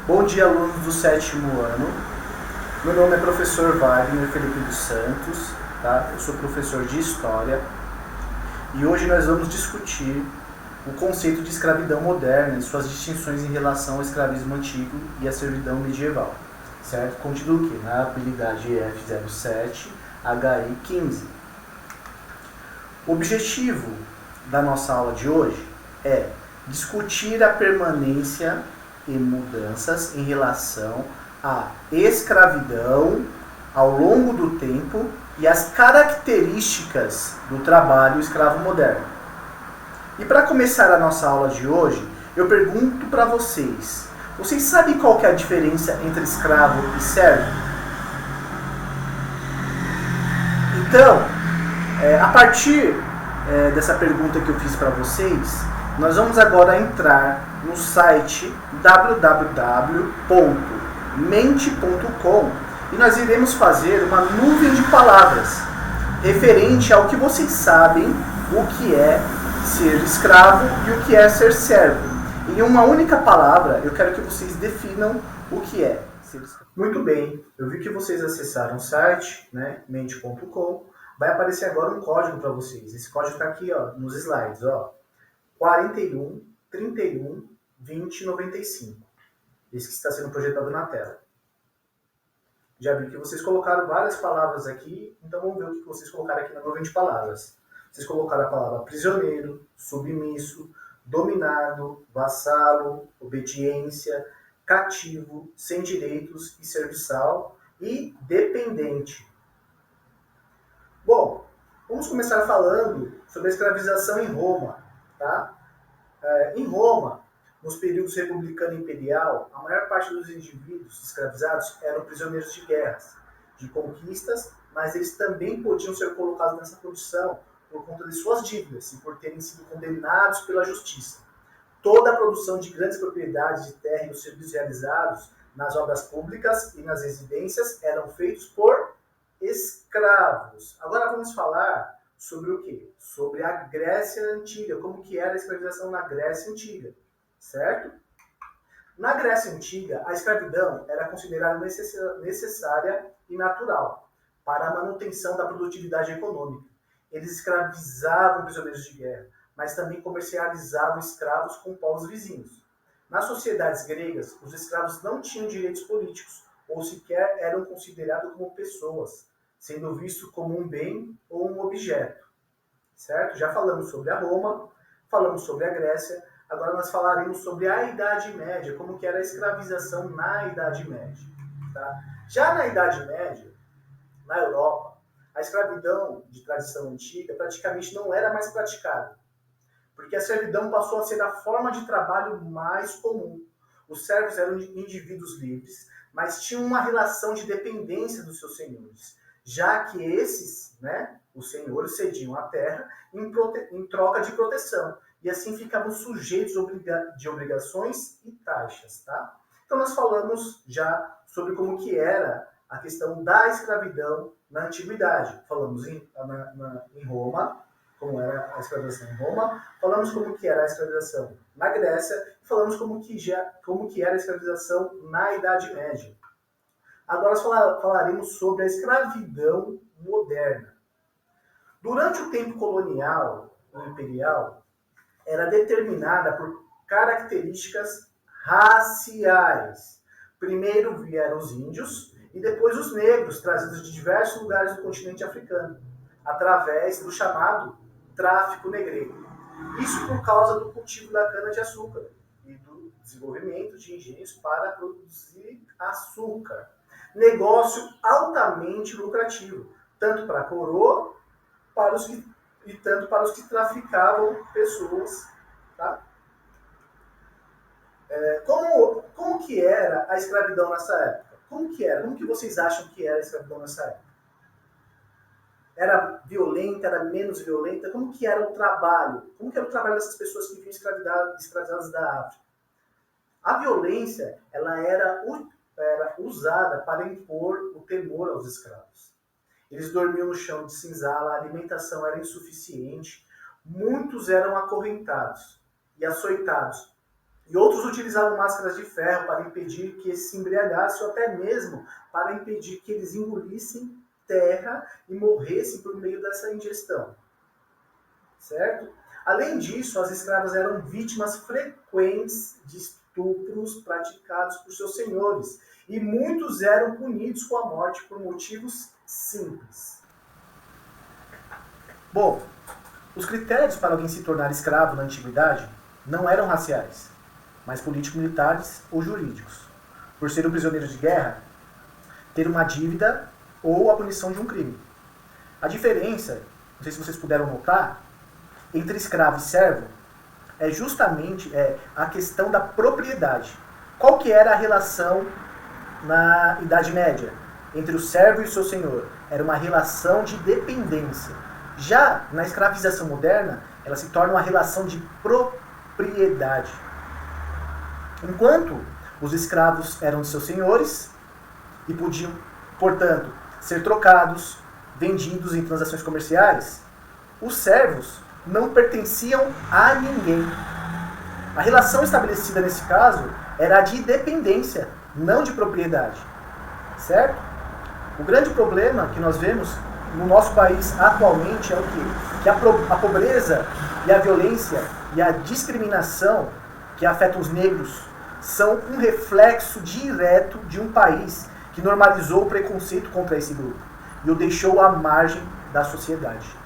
Bom dia, alunos do 7º ano. Meu nome é professor Wagner Felipe dos Santos, tá? Eu sou professor de História e hoje nós vamos discutir o conceito de escravidão moderna e suas distinções em relação ao escravismo antigo e à servidão medieval, certo? Contido o quê? Na habilidade EF07, HI 15. O objetivo da nossa aula de hoje é discutir a permanência e mudanças em relação à escravidão ao longo do tempo e as características do trabalho escravo moderno. E para começar a nossa aula de hoje, eu pergunto para vocês: vocês sabem qual que é a diferença entre escravo e servo? Então, a partir dessa pergunta que eu fiz para vocês, nós vamos agora entrar no site www.mente.com e nós iremos fazer uma nuvem de palavras referente ao que vocês sabem o que é ser escravo e o que é ser servo. Em uma única palavra, eu quero que vocês definam o que é ser escravo. Muito bem, eu vi que vocês acessaram o site, né, mente.com. Vai aparecer agora um código para vocês. Esse código está aqui, ó, nos slides, ó. 41 31 20 95. Esse que está sendo projetado na tela. Já vi que vocês colocaram várias palavras aqui, então vamos ver o que vocês colocaram aqui na nuvem de palavras. Vocês colocaram a palavra prisioneiro, submisso, dominado, vassalo, obediência, cativo, sem direitos e serviçal e dependente. Bom, vamos começar falando sobre a escravização em Roma, tá? Em Roma, nos períodos republicano e imperial, a maior parte dos indivíduos escravizados eram prisioneiros de guerras, de conquistas, mas eles também podiam ser colocados nessa condição por conta de suas dívidas e por terem sido condenados pela justiça. Toda a produção de grandes propriedades de terra e os serviços realizados nas obras públicas e nas residências eram feitos por escravos. Agora vamos falar sobre o quê? Sobre a Grécia Antiga, como que era a escravização na Grécia Antiga, certo? Na Grécia Antiga, a escravidão era considerada necessária e natural para a manutenção da produtividade econômica. Eles escravizavam prisioneiros de guerra, mas também comercializavam escravos com povos vizinhos. Nas sociedades gregas, os escravos não tinham direitos políticos, ou sequer eram considerados como pessoas, sendo visto como um bem ou um objeto. Certo? Já falamos sobre a Roma, falamos sobre a Grécia, agora nós falaremos sobre a Idade Média, como que era a escravização na Idade Média. Tá? Já na Idade Média, na Europa, a escravidão de tradição antiga praticamente não era mais praticada, porque a servidão passou a ser a forma de trabalho mais comum. Os servos eram indivíduos livres, mas tinham uma relação de dependência dos seus senhores, já que esses, né, os senhores cediam a terra em troca de proteção, e assim ficavam sujeitos de obrigações e taxas. Tá? Então nós falamos já sobre como que era a questão da escravidão na antiguidade. Falamos em Roma, como era a escravização em Roma, falamos como que era a escravização na Grécia, e falamos como que era a escravização na Idade Média. Agora nós falaremos sobre a escravidão moderna. Durante o tempo colonial e imperial, era determinada por características raciais. Primeiro vieram os índios e depois os negros, trazidos de diversos lugares do continente africano, através do chamado tráfico negreiro. Isso por causa do cultivo da cana-de-açúcar e do desenvolvimento de engenhos para produzir açúcar. Negócio altamente lucrativo, tanto para a coroa tanto para os que traficavam pessoas. Tá? Como que era a escravidão nessa época? Como que era? Como que vocês acham que era a escravidão nessa época? Era violenta, era menos violenta? Como que era o trabalho? Como que era o trabalho dessas pessoas que vinham escravizadas da África? A violência, ela era usada para impor o temor aos escravos. Eles dormiam no chão de cinzala, a alimentação era insuficiente, muitos eram acorrentados e açoitados. E outros utilizavam máscaras de ferro para impedir que eles se embriagassem ou até mesmo para impedir que eles engolissem terra e morressem por meio dessa ingestão. Certo? Além disso, as escravas eram vítimas frequentes de estupros praticados por seus senhores, e muitos eram punidos com a morte por motivos simples. Bom, os critérios para alguém se tornar escravo na antiguidade não eram raciais, mas político-militares ou jurídicos. Por ser um prisioneiro de guerra, ter uma dívida ou a punição de um crime. A diferença, não sei se vocês puderam notar, entre escravo e servo é justamente a questão da propriedade. Qual que era a relação na Idade Média entre o servo e o seu senhor? Era uma relação de dependência. Já na escravização moderna, ela se torna uma relação de propriedade. Enquanto os escravos eram de seus senhores e podiam, portanto, ser trocados, vendidos em transações comerciais, os servos não pertenciam a ninguém. A relação estabelecida nesse caso era a de dependência, não de propriedade. Certo? O grande problema que nós vemos no nosso país atualmente é o quê? Que a pobreza e a violência e a discriminação que afetam os negros são um reflexo direto de um país que normalizou o preconceito contra esse grupo e o deixou à margem da sociedade.